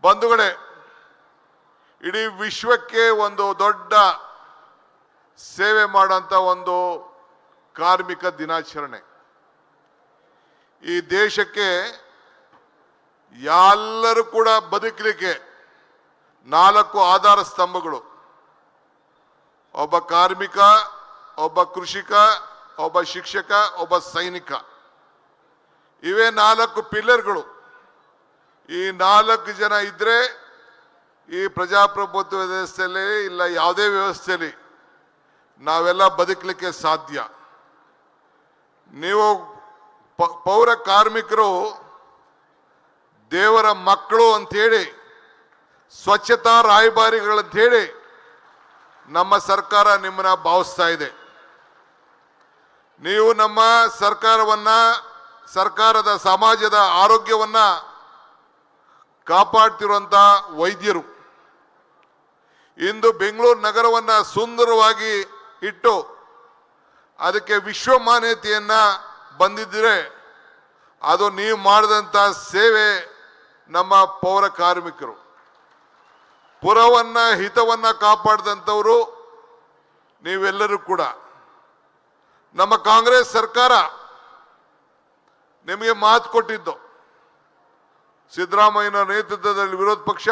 ಬಂಧುಗಳೇ, ಇಡೀ ವಿಶ್ವಕ್ಕೆ ಒಂದು ದೊಡ್ಡ ಸೇವೆ ಮಾಡುವಂತ ಒಂದು ಕಾರ್ಮಿಕ ದಿನಾಚರಣೆ. ಈ ದೇಶಕ್ಕೆ ಎಲ್ಲರೂ ಕೂಡ ಬದುಕಲಿಕ್ಕೆ 4 ಆಧಾರ ಸ್ತಂಭಗಳು: ಒಬ್ಬ ಕಾರ್ಮಿಕ, ಒಬ್ಬ ಕೃಷಿಕ, ಒಬ್ಬ ಶಿಕ್ಷಕ, ಒಬ್ಬ ಸೈನಿಕ. ಇವೇ 4 ಪಿಲ್ಲರ್ಗಳು. ಈ 4 ಜನ ಇದ್ರೆ ಈ ಪ್ರಜಾಪ್ರಭುತ್ವ ವ್ಯವಸ್ಥೆಯಲ್ಲಿ ಇಲ್ಲ ಯಾವುದೇ ವ್ಯವಸ್ಥೆಯಲ್ಲಿ ನಾವೆಲ್ಲ ಬದುಕಲಿಕ್ಕೆ ಸಾಧ್ಯ. ನೀವು ಪೌರ ಕಾರ್ಮಿಕರು ದೇವರ ಮಕ್ಕಳು ಅಂತೇಳಿ, ಸ್ವಚ್ಛತಾ ರಾಯಭಾರಿಗಳಂತೇಳಿ ನಮ್ಮ ಸರ್ಕಾರ ನಿಮ್ಮನ್ನ ಭಾವಿಸ್ತಾ ಇದೆ. ನೀವು ನಮ್ಮ ಸರ್ಕಾರದ ಸಮಾಜದ ಆರೋಗ್ಯವನ್ನ ಕಾಪಾಡ್ತಿರುವಂತ ವೈದ್ಯರು. ಇಂದು ಬೆಂಗಳೂರು ನಗರವನ್ನ ಸುಂದರವಾಗಿ ಇಟ್ಟು ಅದಕ್ಕೆ ವಿಶ್ವ ಮಾನ್ಯತೆಯನ್ನ ಬಂದಿದ್ದರೆ ಅದು ನೀವು ಮಾಡಿದಂತ ಸೇವೆ. ನಮ್ಮ ಪೌರ ಕಾರ್ಮಿಕರು ಪುರವನ್ನ ಹಿತವನ್ನ ಕಾಪಾಡಿದಂಥವರು ನೀವೆಲ್ಲರೂ ಕೂಡ. ನಮ್ಮ ಕಾಂಗ್ರೆಸ್ ಸರ್ಕಾರ ನಿಮಗೆ ಮಾತು ಕೊಟ್ಟಿದ್ದು, ಸಿದ್ದರಾಮಯ್ಯನ ನೇತೃತ್ವದಲ್ಲಿ ವಿರೋಧ ಪಕ್ಷ,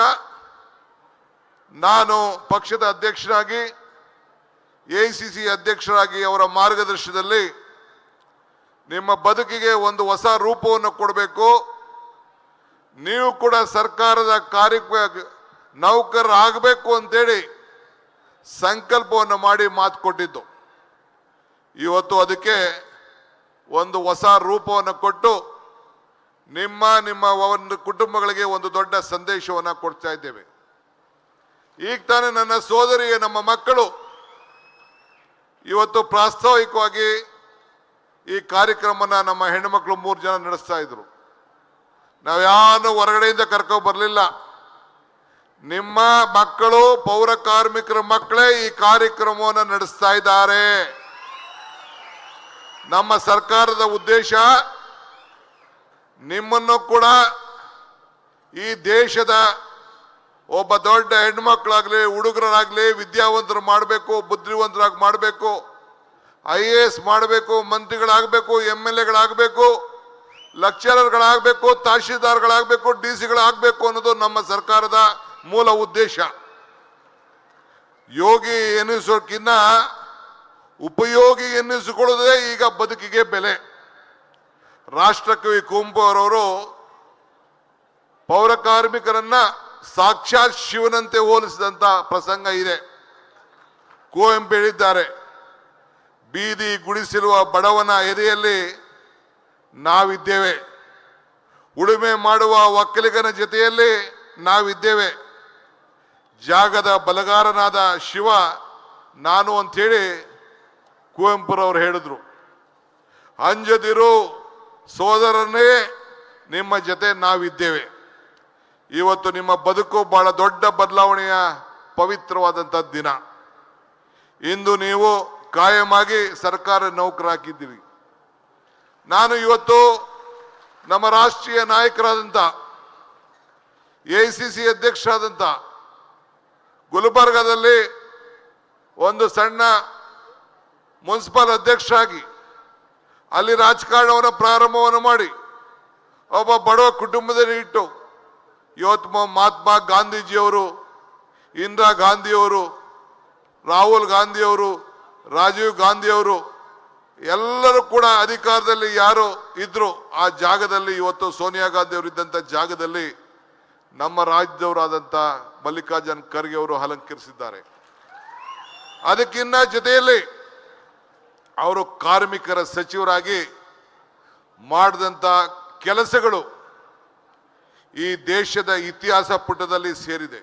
ನಾನು ಪಕ್ಷದ ಅಧ್ಯಕ್ಷರಾಗಿ, ಎಐಸಿಸಿ ಅಧ್ಯಕ್ಷರಾಗಿ ಅವರ ಮಾರ್ಗದರ್ಶನದಲ್ಲಿ ನಿಮ್ಮ ಬದುಕಿಗೆ ಒಂದು ಹೊಸ ರೂಪವನ್ನು ಕೊಡಬೇಕು. ನೀವು ಕೂಡ ಸರ್ಕಾರದ ನೌಕರರಾಗಬೇಕು ಅಂತೇಳಿ ಸಂಕಲ್ಪವನ್ನು ಮಾಡಿ ಮಾತು ಕೊಟ್ಟಿದ್ದು. ಇವತ್ತು ಅದಕ್ಕೆ ಒಂದು ಹೊಸ ರೂಪವನ್ನು ಕೊಟ್ಟು ನಿಮ್ಮ ಒಂದು ಕುಟುಂಬಗಳಿಗೆ ಒಂದು ದೊಡ್ಡ ಸಂದೇಶವನ್ನು ಕೊಡ್ತಾ ಇದ್ದೇವೆ. ಈಗ ತಾನೇ ನನ್ನ ಸೋದರಿಗೆ, ನಮ್ಮ ಮಕ್ಕಳು ಇವತ್ತು ಪ್ರಾಸ್ತಾವಿಕವಾಗಿ ಈ ಕಾರ್ಯಕ್ರಮನ ನಮ್ಮ ಹೆಣ್ಣುಮಕ್ಕಳು 3 ಜನ ನಡೆಸ್ತಾ ಇದ್ರು. ನಾವ್ಯಾರು ಹೊರಗಡೆಯಿಂದ ಕರ್ಕೊ ಬರಲಿಲ್ಲ. ನಿಮ್ಮ ಮಕ್ಕಳು, ಪೌರ ಕಾರ್ಮಿಕರ ಮಕ್ಕಳೇ ಈ ಕಾರ್ಯಕ್ರಮವನ್ನು ನಡೆಸ್ತಾ ಇದ್ದಾರೆ. ನಮ್ಮ ಸರ್ಕಾರದ ಉದ್ದೇಶ ನಿಮ್ಮನ್ನು ಕೂಡ ಈ ದೇಶದ ಒಬ್ಬ ದೊಡ್ಡ ಹೆಣ್ಮಕ್ಳಾಗ್ಲಿ, ಹುಡುಗರಾಗ್ಲಿ ವಿದ್ಯಾವಂತರು ಮಾಡಬೇಕು, ಬುದ್ಧಿವಂತರಾಗಿ ಮಾಡಬೇಕು, IAS ಮಾಡಬೇಕು, ಮಂತ್ರಿಗಳಾಗಬೇಕು, MLAಗಳಾಗಬೇಕು, ಲೆಕ್ಚರರ್ಗಳಾಗಬೇಕು, ತಹಶೀಲ್ದಾರ್ಗಳಾಗಬೇಕು, DC ಅನ್ನೋದು ನಮ್ಮ ಸರ್ಕಾರದ ಮೂಲ ಉದ್ದೇಶ. ಯೋಗಿ ಎನ್ನಿಸೋಕ್ಕಿಂತ ಉಪಯೋಗಿ ಎನ್ನಿಸಿಕೊಳ್ಳುವುದೇ ಈಗ ಬದುಕಿಗೆ ಬೆಲೆ. ರಾಷ್ಟ್ರಕವಿ ಕುವೆಂಪು ಅವರವರು ಪೌರ ಕಾರ್ಮಿಕರನ್ನ ಸಾಕ್ಷಾತ್ ಶಿವನಂತೆ ಹೋಲಿಸಿದಂತ ಪ್ರಸಂಗ ಇದೆ. ಕುವೆಂಪು ಹೇಳಿದ್ದಾರೆ, ಬೀದಿ ಗುಡಿಸಿರುವ ಬಡವನ ಎದೆಯಲ್ಲಿ ನಾವಿದ್ದೇವೆ, ಉಳುಮೆ ಮಾಡುವ ಒಕ್ಕಲಿಗನ ಜೊತೆಯಲ್ಲಿ ನಾವಿದ್ದೇವೆ, ಜಾಗದ ಬಲಗಾರನಾದ ಶಿವ ನಾನು ಅಂಥೇಳಿ ಕುವೆಂಪುರವರು ಹೇಳಿದ್ರು. ಅಂಜದಿರು ಸೋದರನೇ, ನಿಮ್ಮ ಜೊತೆ ನಾವಿದ್ದೇವೆ. ಇವತ್ತು ನಿಮ್ಮ ಬದುಕು ಬಹಳ ದೊಡ್ಡ ಬದಲಾವಣೆಯ ಪವಿತ್ರವಾದಂಥ ದಿನ. ಇಂದು ನೀವು ಕಾಯಮಾಗಿ ಸರ್ಕಾರ ನೌಕರಾಗಿದ್ದೀರಿ. ನಾನು ಇವತ್ತು ನಮ್ಮ ರಾಷ್ಟ್ರೀಯ ನಾಯಕರಾದಂಥ, AICC ಅಧ್ಯಕ್ಷರಾದಂಥ, ಗುಲ್ಬರ್ಗಾದಲ್ಲಿ ಒಂದು ಸಣ್ಣ ಮುನ್ಸಿಪಲ್ ಅಧ್ಯಕ್ಷರಾಗಿ ಅಲ್ಲಿ ರಾಜಕಾರಣವನ್ನು ಪ್ರಾರಂಭವನ್ನು ಮಾಡಿ ಒಬ್ಬ ಬಡವ ಕುಟುಂಬದಲ್ಲಿ ಇಟ್ಟು ಇವತ್ತು ಮಹಾತ್ಮ ಗಾಂಧೀಜಿಯವರು, ಇಂದಿರಾ ಗಾಂಧಿಯವರು, ರಾಹುಲ್ ಗಾಂಧಿಯವರು, ರಾಜೀವ್ ಗಾಂಧಿಯವರು ಎಲ್ಲರೂ ಕೂಡ ಅಧಿಕಾರದಲ್ಲಿ ಯಾರು ಇದ್ರು ಆ ಜಾಗದಲ್ಲಿ ಇವತ್ತು ಸೋನಿಯಾ ಗಾಂಧಿ ಅವರು ಇದ್ದಂಥ ಜಾಗದಲ್ಲಿ ನಮ್ಮ ರಾಜ್ಯದವರಾದಂಥ ಮಲ್ಲಿಕಾರ್ಜುನ್ ಖರ್ಗೆ ಅವರು ಅಲಂಕರಿಸಿದ್ದಾರೆ. ಅದಕ್ಕಿನ್ನ ಜೊತೆಯಲ್ಲಿ ಅವರು ಕಾರ್ಮಿಕರ ಸಚಿವರಾಗಿ ಮಾಡಿದಂಥ ಕೆಲಸಗಳು ಈ ದೇಶದ ಇತಿಹಾಸ ಪುಟದಲ್ಲಿ ಸೇರಿದೆ.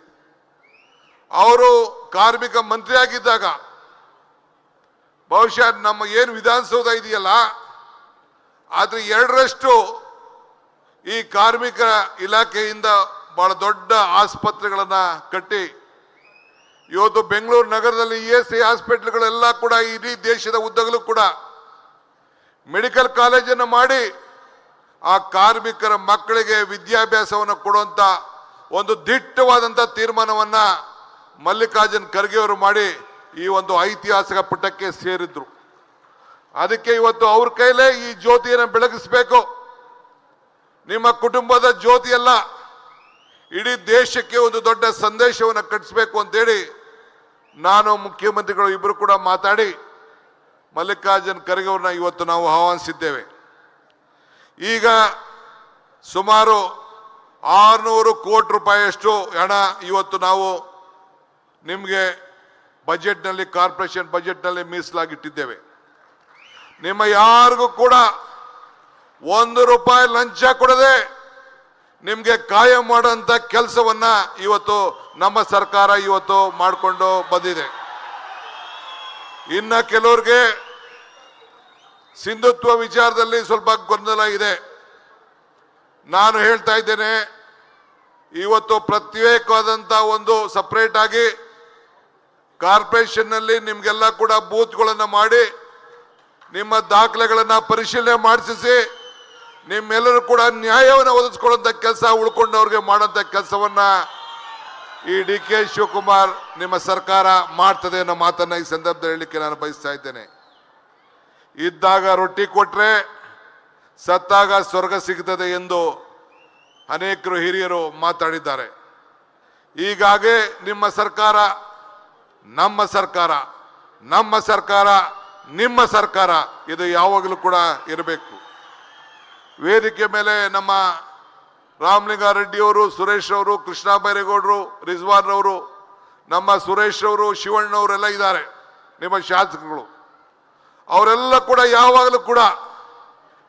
ಅವರು ಕಾರ್ಮಿಕ ಮಂತ್ರಿ ಆಗಿದ್ದಾಗ ಬಹುಶಃ ನಮ್ಮ ಏನು ವಿಧಾನಸೌಧ ಇದೆಯಲ್ಲ ಆದ್ರೆ 2ರಷ್ಟು ಈ ಕಾರ್ಮಿಕ ಇಲಾಖೆಯಿಂದ ಬಹಳ ದೊಡ್ಡ ಆಸ್ಪತ್ರೆಗಳನ್ನ ಕಟ್ಟಿ ಇವತ್ತು ಬೆಂಗಳೂರು ನಗರದಲ್ಲಿ ESI ಹಾಸ್ಪಿಟಲ್ಗಳೆಲ್ಲ ಕೂಡ ಇಡೀ ದೇಶದ ಉದ್ದಗಲೂ ಕೂಡ ಮೆಡಿಕಲ್ ಕಾಲೇಜನ್ನು ಮಾಡಿ ಆ ಕಾರ್ಮಿಕರ ಮಕ್ಕಳಿಗೆ ವಿದ್ಯಾಭ್ಯಾಸವನ್ನು ಕೊಡುವಂತ ಒಂದು ದಿಟ್ಟವಾದಂಥ ತೀರ್ಮಾನವನ್ನ ಮಲ್ಲಿಕಾರ್ಜುನ್ ಖರ್ಗೆ ಅವರು ಮಾಡಿ ಈ ಒಂದು ಐತಿಹಾಸಿಕ ಪುಟಕ್ಕೆ ಸೇರಿದ್ರು. ಅದಕ್ಕೆ ಇವತ್ತು ಅವ್ರ ಕೈಲೇ ಈ ಜ್ಯೋತಿಯನ್ನು ಬೆಳಗಿಸಬೇಕು. ನಿಮ್ಮ ಕುಟುಂಬದ ಜ್ಯೋತಿಯಲ್ಲ, ಇಡೀ ದೇಶಕ್ಕೆ ಒಂದು ದೊಡ್ಡ ಸಂದೇಶವನ್ನು ಕಟ್ಟಿಸಬೇಕು ಅಂತೇಳಿ ನಾನು ಮುಖ್ಯಮಂತ್ರಿಗಳು ಇಬ್ಬರು ಕೂಡ ಮಾತಾಡಿ ಮಲ್ಲಿಕಾರ್ಜುನ್ ಖರ್ಗೆ ಅವ್ರನ್ನ ಇವತ್ತು ನಾವು ಆಹ್ವಾನಿಸಿದ್ದೇವೆ. ಈಗ ಸುಮಾರು 600 ಕೋಟಿ ರೂಪಾಯಿಯಷ್ಟು ಹಣ ಇವತ್ತು ನಾವು ನಿಮಗೆ ಬಜೆಟ್ನಲ್ಲಿ, ಕಾರ್ಪೊರೇಷನ್ ಬಜೆಟ್ನಲ್ಲಿ ಮೀಸಲಾಗಿಟ್ಟಿದ್ದೇವೆ. ನಿಮ್ಮ ಯಾರಿಗೂ ಕೂಡ 1 ರೂಪಾಯಿ ಲಂಚ ಕೊಡದೆ ನಿಮಗೆ ಕಾಯಂ ಮಾಡುವಂತ ಕೆಲಸವನ್ನ ಇವತ್ತು ನಮ್ಮ ಸರ್ಕಾರ ಇವತ್ತು ಮಾಡಿಕೊಂಡು ಬಂದಿದೆ. ಇನ್ನ ಕೆಲವ್ರಿಗೆ ಸಿಂಧುತ್ವ ವಿಚಾರದಲ್ಲಿ ಸ್ವಲ್ಪ ಗೊಂದಲ ಇದೆ. ನಾನು ಹೇಳ್ತಾ ಇದ್ದೇನೆ, ಇವತ್ತು ಪ್ರತ್ಯೇಕವಾದಂತ ಒಂದು ಸಪರೇಟ್ ಆಗಿ ಕಾರ್ಪೊರೇಷನ್ ನಲ್ಲಿ ನಿಮ್ಗೆಲ್ಲ ಕೂಡ ಬೂತ್ಗಳನ್ನು ಮಾಡಿ ನಿಮ್ಮ ದಾಖಲೆಗಳನ್ನ ಪರಿಶೀಲನೆ ಮಾಡಿಸಿ ನಿಮ್ಮೆಲ್ಲರೂ ಕೂಡ ನ್ಯಾಯವನ್ನು ಒದಗಿಸಿಕೊಳ್ಳುವಂತ ಕೆಲಸ ಉಳ್ಕೊಂಡವ್ರಿಗೆ ಮಾಡುವಂತ ಕೆಲಸವನ್ನ ಈ ಡಿ.ಕೆ. ಶಿವಕುಮಾರ್ ನಿಮ್ಮ ಸರ್ಕಾರ ಮಾಡ್ತದೆ ಅನ್ನೋ ಮಾತನ್ನ ಈ ಸಂದರ್ಭದಲ್ಲಿ ಹೇಳಲಿಕ್ಕೆ ನಾನು ಬಯಸ್ತಾ ಇದ್ದೇನೆ. ಇದ್ದಾಗ ರೊಟ್ಟಿ ಕೊಟ್ರೆ ಸತ್ತಾಗ ಸ್ವರ್ಗ ಸಿಗ್ತದೆ ಎಂದು ಅನೇಕರು ಹಿರಿಯರು ಮಾತಾಡಿದ್ದಾರೆ. ಹೀಗಾಗಿ ನಿಮ್ಮ ಸರ್ಕಾರ ನಮ್ಮ ಸರ್ಕಾರ, ನಮ್ಮ ಸರ್ಕಾರ ನಿಮ್ಮ ಸರ್ಕಾರ, ಇದು ಯಾವಾಗಲೂ ಕೂಡ ಇರಬೇಕು. ವೇದಿಕೆ ಮೇಲೆ ನಮ್ಮ ರಾಮಲಿಂಗಾರೆಡ್ಡಿ ಅವರು, ಸುರೇಶ್ ಅವರು, ಕೃಷ್ಣ ಬೈರೇಗೌಡರು, ರಿಜ್ವಾನ್ ಅವರು, ನಮ್ಮ ಸುರೇಶ್ ಅವರು, ಶಿವಣ್ಣವರೆಲ್ಲ ಇದ್ದಾರೆ, ನಿಮ್ಮ ಶಾಸಕರು. ಅವರೆಲ್ಲ ಕೂಡ ಯಾವಾಗಲೂ ಕೂಡ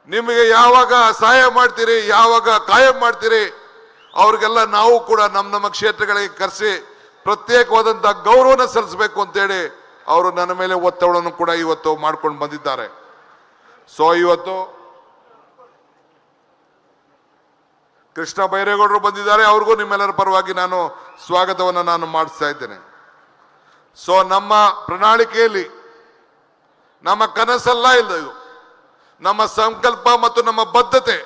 ನಿಮಗೆ ಯಾವಾಗ ಸಹಾಯ ಮಾಡ್ತೀರಿ, ಯಾವಾಗ ಕಾಯಂ ಮಾಡ್ತೀರಿ, ಅವ್ರಿಗೆಲ್ಲ ನಾವು ಕೂಡ ನಮ್ಮ ಕ್ಷೇತ್ರಗಳಿಗೆ ಕರೆಸಿ ಪ್ರತ್ಯೇಕವಾದಂಥ ಗೌರವನ ಸಲ್ಲಿಸಬೇಕು ಅಂತೇಳಿ ಅವರು ನನ್ನ ಮೇಲೆ ಒತ್ತಡವನ್ನು ಕೂಡ ಇವತ್ತು ಮಾಡ್ಕೊಂಡು ಬಂದಿದ್ದಾರೆ. ಸೊ ಇವತ್ತು ಕೃಷ್ಣ ಬೈರೇಗೌಡರು ಬಂದಿದ್ದಾರೆ, ಅವ್ರಿಗೂ ನಿಮ್ಮೆಲ್ಲರ ಪರವಾಗಿ ನಾನು ಸ್ವಾಗತವನ್ನು ನಾನು ಮಾಡಿಸ್ತಾ ಇದ್ದೇನೆ. ಸೊ ನಮ್ಮ ಪ್ರಣಾಳಿಕೆಯಲ್ಲಿ ನಮ್ಮ ಕನಸಲ್ಲ ಇಲ್ಲ, ಇದು ನಮ್ಮ ಸಂಕಲ್ಪ ಮತ್ತು ನಮ್ಮ ಬದ್ಧತೆ.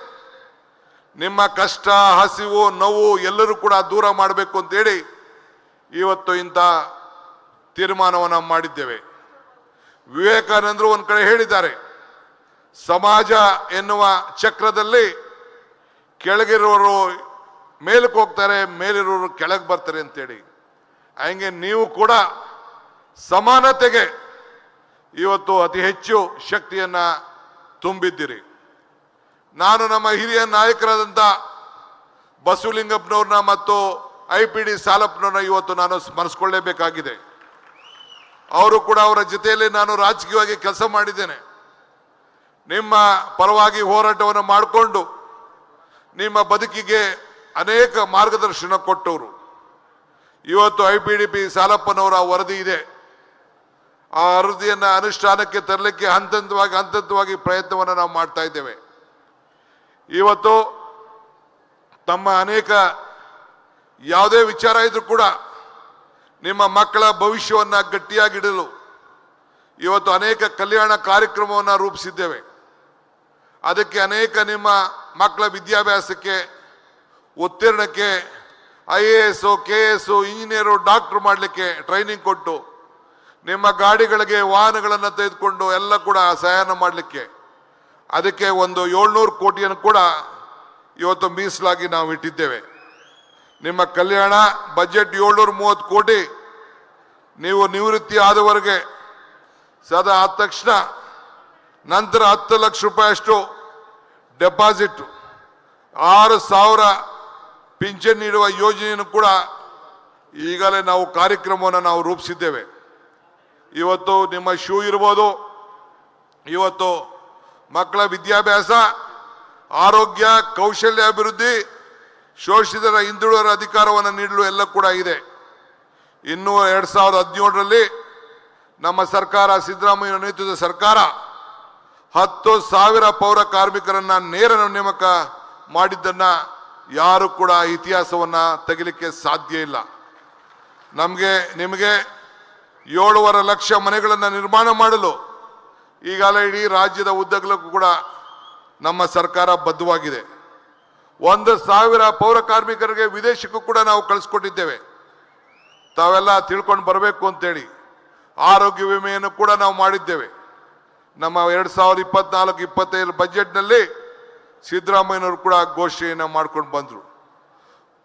ನಿಮ್ಮ ಕಷ್ಟ, ಹಸಿವು, ನೋವು ಎಲ್ಲರೂ ಕೂಡ ದೂರ ಮಾಡಬೇಕು ಅಂತೇಳಿ ಇವತ್ತು ಇಂಥ ತೀರ್ಮಾನವನ್ನು ಮಾಡಿದ್ದೇವೆ. ವಿವೇಕಾನಂದರು ಒಂದು ಕಡೆ ಹೇಳಿದ್ದಾರೆ, ಸಮಾಜ ಎನ್ನುವ ಚಕ್ರದಲ್ಲಿ ಕೆಳಗಿರೋರು ಮೇಲಕ್ಕೆ ಹೋಗ್ತಾರೆ, ಮೇಲಿರೋರು ಕೆಳಗೆ ಬರ್ತಾರೆ ಅಂತೇಳಿ. ಹಂಗೆ ನೀವು ಕೂಡ ಸಮಾನತೆಗೆ ಇವತ್ತು ಅತಿ ಹೆಚ್ಚು ಶಕ್ತಿಯನ್ನ ತುಂಬಿದ್ದೀರಿ. ನಾನು ನಮ್ಮ ಹಿರಿಯ ನಾಯಕರಾದಂಥ ಬಸವಲಿಂಗಪ್ಪನವ್ರನ್ನ ಮತ್ತು IPD ಸಾಲಪ್ಪನವ್ರನ್ನ ಇವತ್ತು ನಾನು ಸ್ಮರಿಸ್ಕೊಳ್ಳೇಬೇಕಾಗಿದೆ. ಅವರು ಕೂಡ, ಅವರ ಜೊತೆಯಲ್ಲಿ ನಾನು ರಾಜಕೀಯವಾಗಿ ಕೆಲಸ ಮಾಡಿದ್ದೇನೆ. ನಿಮ್ಮ ಪರವಾಗಿ ಹೋರಾಟವನ್ನು ಮಾಡಿಕೊಂಡು ನಿಮ್ಮ ಬದುಕಿಗೆ ಅನೇಕ ಮಾರ್ಗದರ್ಶನ ಕೊಟ್ಟವರು. ಇವತ್ತು IPDP ಸಾಲಪ್ಪನವರ ವರದಿ ಇದೆ. ಆ ವರದಿಯನ್ನು ಅನುಷ್ಠಾನಕ್ಕೆ ತರಲಿಕ್ಕೆ ಹಂತವಾಗಿ ಪ್ರಯತ್ನವನ್ನು ನಾವು ಮಾಡ್ತಾ ಇದ್ದೇವೆ. ಇವತ್ತು ತಮ್ಮ ಅನೇಕ ಯಾವುದೇ ವಿಚಾರ ಇದ್ರೂ ಕೂಡ ನಿಮ್ಮ ಮಕ್ಕಳ ಭವಿಷ್ಯವನ್ನು ಗಟ್ಟಿಯಾಗಿಡಲು ಇವತ್ತು ಅನೇಕ ಕಲ್ಯಾಣ ಕಾರ್ಯಕ್ರಮವನ್ನು ರೂಪಿಸಿದ್ದೇವೆ. ಅದಕ್ಕೆ ಅನೇಕ ನಿಮ್ಮ ಮಕ್ಕಳ ವಿದ್ಯಾಭ್ಯಾಸಕ್ಕೆ, ಉತ್ತೀರ್ಣಕ್ಕೆ IAS, KS, ಇಂಜಿನಿಯರು, ಡಾಕ್ಟರ್ ಮಾಡಲಿಕ್ಕೆ ಟ್ರೈನಿಂಗ್ ಕೊಟ್ಟು, ನಿಮ್ಮ ಗಾಡಿಗಳಿಗೆ ವಾಹನಗಳನ್ನು ತೆಗೆದುಕೊಂಡು ಎಲ್ಲ ಕೂಡ ಸಹಾಯನ ಮಾಡಲಿಕ್ಕೆ ಅದಕ್ಕೆ ಒಂದು 700 ಕೋಟಿಯನ್ನು ಕೂಡ ಇವತ್ತು ಮೀಸಲಾಗಿ ನಾವು ಇಟ್ಟಿದ್ದೇವೆ. ನಿಮ್ಮ ಕಲ್ಯಾಣ ಬಜೆಟ್ 730 ಕೋಟಿ. ನೀವು ನಿವೃತ್ತಿ ಆದವರೆಗೆ ಸದಾ ಆದ ತಕ್ಷಣ ನಂತರ 10 ಲಕ್ಷ ರೂಪಾಯಿಯಷ್ಟು ಡೆಪಾಸಿಟ್, 6,000 ಪಿಂಚಣಿ ನೀಡುವ ಯೋಜನೆಯನ್ನು ಕೂಡ ಈಗಲೇ ನಾವು ಕಾರ್ಯಕ್ರಮವನ್ನು ನಾವು ರೂಪಿಸಿದ್ದೇವೆ. ಇವತ್ತು ನಿಮ್ಮ ಶೂ ಇರ್ಬೋದು, ಇವತ್ತು ಮಕ್ಕಳ ವಿದ್ಯಾಭ್ಯಾಸ, ಆರೋಗ್ಯ, ಕೌಶಲ್ಯ ಅಭಿವೃದ್ಧಿ, ಶೋಷಿತರ ಹಿಂದುಳಿದವರ ಅಧಿಕಾರವನ್ನು ನೀಡಲು ಎಲ್ಲ ಕೂಡ ಇದೆ. ಇನ್ನು 2017ರಲ್ಲಿ ನಮ್ಮ ಸರ್ಕಾರ, ಸಿದ್ದರಾಮಯ್ಯ ನೇತೃತ್ವದ ಸರ್ಕಾರ 10,000 ಪೌರ ಕಾರ್ಮಿಕರನ್ನ ನೇರ ನೇಮಕ ಮಾಡಿದ್ದನ್ನ ಯಾರು ಕೂಡ ಇತಿಹಾಸವನ್ನ ತೆಗಿಲಿಕ್ಕೆ ಸಾಧ್ಯ ಇಲ್ಲ. ನಿಮಗೆ 7.5 ಲಕ್ಷ ಮನೆಗಳನ್ನು ನಿರ್ಮಾಣ ಮಾಡಲು ಈಗಾಗಲೇ ಇಡೀ ರಾಜ್ಯದ ಉದ್ದಗಲಕ್ಕೂ ಕೂಡ ನಮ್ಮ ಸರ್ಕಾರ ಬದ್ಧವಾಗಿದೆ. 1,000 ಪೌರ ಕಾರ್ಮಿಕರಿಗೆ ವಿದೇಶಕ್ಕೂ ಕೂಡ ನಾವು ಕಳಿಸ್ಕೊಟ್ಟಿದ್ದೇವೆ. ತಾವೆಲ್ಲ ತಿಳ್ಕೊಂಡು ಬರಬೇಕು ಅಂತೇಳಿ ಆರೋಗ್ಯ ವಿಮೆಯನ್ನು ಕೂಡ ನಾವು ಮಾಡಿದ್ದೇವೆ. ನಮ್ಮ 2024-25 ಬಜೆಟ್ನಲ್ಲಿ ಸಿದ್ದರಾಮಯ್ಯನವರು ಕೂಡ ಘೋಷಣೆಯನ್ನು ಮಾಡ್ಕೊಂಡು ಬಂದರು.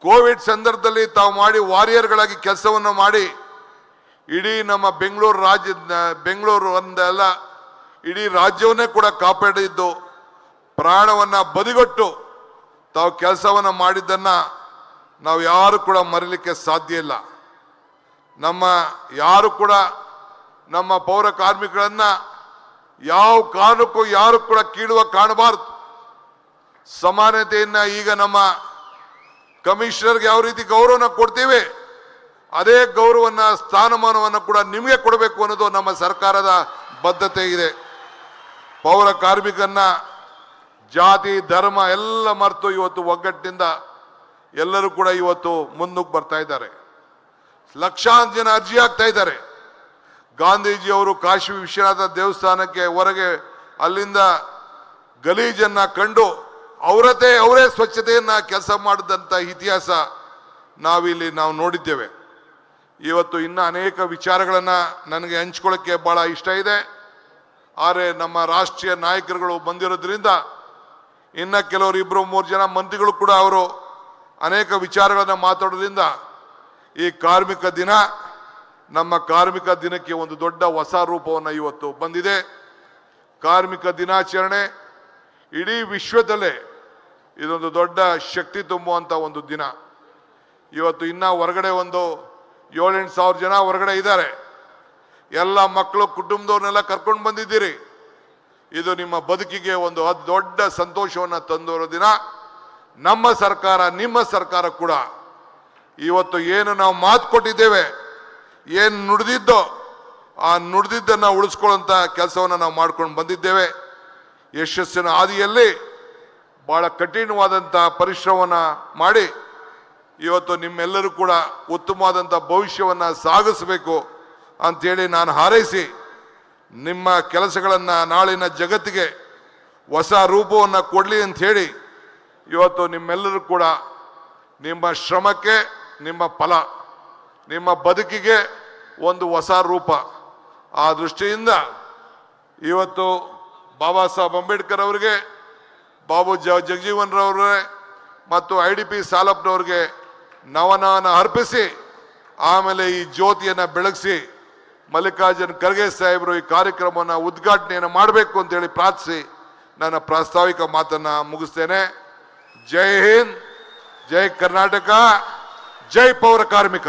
ಕೋವಿಡ್ ಸಂದರ್ಭದಲ್ಲಿ ತಾವು ಮಾಡಿ ವಾರಿಯರ್ಗಳಾಗಿ ಕೆಲಸವನ್ನು ಮಾಡಿ ಇಡೀ ನಮ್ಮ ಬೆಂಗಳೂರು ಒಂದಲ್ಲ ಇಡೀ ರಾಜ್ಯವನ್ನೇ ಕೂಡ ಕಾಪಾಡಿದ್ದು, ಪ್ರಾಣವನ್ನು ಬದಿಗೊಟ್ಟು ತಾವು ಕೆಲಸವನ್ನು ಮಾಡಿದ್ದನ್ನು ನಾವು ಯಾರು ಕೂಡ ಮರೀಲಿಕ್ಕೆ ಸಾಧ್ಯ ಇಲ್ಲ. ಯಾರು ಕೂಡ ನಮ್ಮ ಪೌರ ಕಾರ್ಮಿಕರನ್ನ ಯಾವ ಕಾರಣಕ್ಕೂ ಯಾರು ಕೂಡ ಕೀಳುವ ಕಾಣಬಾರದು. ಸಮಾನತೆಯನ್ನ ಈಗ ನಮ್ಮ ಕಮಿಷನರ್ಗೆ ಯಾವ ರೀತಿ ಗೌರವನ ಕೊಡ್ತೀವಿ, ಅದೇ ಗೌರವನ ಸ್ಥಾನಮಾನವನ್ನು ಕೂಡ ನಿಮಗೆ ಕೊಡಬೇಕು ಅನ್ನೋದು ನಮ್ಮ ಸರ್ಕಾರದ ಬದ್ಧತೆ ಇದೆ. ಪೌರ ಕಾರ್ಮಿಕರನ್ನ ಜಾತಿ ಧರ್ಮ ಎಲ್ಲ ಮರೆತು ಇವತ್ತು ಒಗ್ಗಟ್ಟಿನಿಂದ ಎಲ್ಲರೂ ಕೂಡ ಇವತ್ತು ಮುಂದಕ್ಕೆ ಬರ್ತಾ ಇದ್ದಾರೆ. ಲಕ್ಷಾಂತರ ಜನ ಅರ್ಜಿ ಆಗ್ತಾ ಇದ್ದಾರೆ. ಗಾಂಧೀಜಿಯವರು ಕಾಶಿ ವಿಶ್ವನಾಥ ದೇವಸ್ಥಾನಕ್ಕೆ ಹೊರಗೆ ಅಲ್ಲಿಂದ ಗಲೀಜನ್ನ ಕಂಡು ಅವರೇ ಸ್ವಚ್ಛತೆಯನ್ನ ಕೆಲಸ ಮಾಡಿದಂಥ ಇತಿಹಾಸ ನಾವು ನೋಡಿದ್ದೇವೆ. ಇವತ್ತು ಇನ್ನು ಅನೇಕ ವಿಚಾರಗಳನ್ನ ನನಗೆ ಹಂಚ್ಕೊಳ್ಳೋಕ್ಕೆ ಬಹಳ ಇಷ್ಟ ಇದೆ. ಆದರೆ ನಮ್ಮ ರಾಷ್ಟ್ರೀಯ ನಾಯಕರುಗಳು ಬಂದಿರೋದ್ರಿಂದ ಇನ್ನು ಕೆಲವರು 2-3 ಜನ ಮಂತ್ರಿಗಳು ಕೂಡ ಅವರು ಅನೇಕ ವಿಚಾರಗಳನ್ನ ಮಾತಾಡೋದ್ರಿಂದ ಈ ಕಾರ್ಮಿಕ ದಿನ ನಮ್ಮ ಕಾರ್ಮಿಕ ದಿನಕ್ಕೆ ಒಂದು ದೊಡ್ಡ ಹೊಸ ರೂಪವನ್ನು ಇವತ್ತು ಬಂದಿದೆ. ಕಾರ್ಮಿಕ ದಿನಾಚರಣೆ ಇಡೀ ವಿಶ್ವದಲ್ಲೇ ಇದೊಂದು ದೊಡ್ಡ ಶಕ್ತಿ ತುಂಬುವಂತ ಒಂದು ದಿನ. ಇವತ್ತು ಇನ್ನ ಹೊರಗಡೆ ಒಂದು 7-8 ಸಾವಿರ ಜನ ಹೊರಗಡೆ ಇದ್ದಾರೆ. ಎಲ್ಲ ಮಕ್ಕಳು ಕುಟುಂಬದವ್ರನ್ನೆಲ್ಲ ಕರ್ಕೊಂಡು ಬಂದಿದ್ದೀರಿ. ಇದು ನಿಮ್ಮ ಬದುಕಿಗೆ ಒಂದು ದೊಡ್ಡ ಸಂತೋಷವನ್ನು ತಂದಿರೋ ದಿನ. ನಮ್ಮ ಸರ್ಕಾರ, ನಿಮ್ಮ ಸರ್ಕಾರ ಕೂಡ ಇವತ್ತು ಏನು ನಾವು ಮಾತು ಕೊಟ್ಟಿದ್ದೇವೆ, ಏನು ನುಡಿದಿದ್ದೋ ಆ ನುಡಿದಿದ್ದನ್ನು ಉಳಿಸ್ಕೊಳ್ಳುವಂಥ ಕೆಲಸವನ್ನು ನಾವು ಮಾಡ್ಕೊಂಡು ಬಂದಿದ್ದೇವೆ. ಯಶಸ್ಸಿನ ಹಾದಿಯಲ್ಲಿ ಬಹಳ ಕಠಿಣವಾದಂಥ ಪರಿಶ್ರಮವನ್ನು ಮಾಡಿ ಇವತ್ತು ನಿಮ್ಮೆಲ್ಲರೂ ಕೂಡ ಉತ್ತಮವಾದಂಥ ಭವಿಷ್ಯವನ್ನು ಸಾಗಿಸಬೇಕು ಅಂಥೇಳಿ ನಾನು ಹಾರೈಸಿ, ನಿಮ್ಮ ಕೆಲಸಗಳನ್ನು ನಾಳಿನ ಜಗತ್ತಿಗೆ ಹೊಸ ರೂಪವನ್ನು ಕೊಡಲಿ ಅಂತ ಹೇಳಿ ಇವತ್ತು ನಿಮ್ಮೆಲ್ಲರೂ ಕೂಡ ನಿಮ್ಮ ಶ್ರಮಕ್ಕೆ ನಿಮ್ಮ ಫಲ, ನಿಮ್ಮ ಬದುಕಿಗೆ ಒಂದು ಹೊಸ ರೂಪ. ಆ ದೃಷ್ಟಿಯಿಂದ ಇವತ್ತು ಬಾಬಾ ಸಾಹೇಬ್ ಅಂಬೇಡ್ಕರ್ ಅವರಿಗೆ, ಬಾಬು ಜಗಜೀವನ್ ರವರೇ ಮತ್ತು IDP ಸಾಲಪ್ಪನವ್ರಿಗೆ ನವನವನ್ನು ಅರ್ಪಿಸಿ ಆಮೇಲೆ ಈ ಜ್ಯೋತಿಯನ್ನು ಬೆಳಗಿಸಿ ಮಲ್ಲಿಕಾರ್ಜುನ್ ಖರ್ಗೆ ಸಾಹೇಬರು ಈ ಕಾರ್ಯಕ್ರಮವನ್ನು ಉದ್ಘಾಟನೆಯನ್ನು ಮಾಡಬೇಕು ಅಂತೇಳಿ ಪ್ರಾರ್ಥಿಸಿ ನನ್ನ ಪ್ರಾಸ್ತಾವಿಕ ಮಾತನ್ನು ಮುಗಿಸ್ತೇನೆ. ಜೈ ಹಿಂದ್, ಜೈ ಕರ್ನಾಟಕ, ಜೈ ಪೌರ ಕಾರ್ಮಿಕ.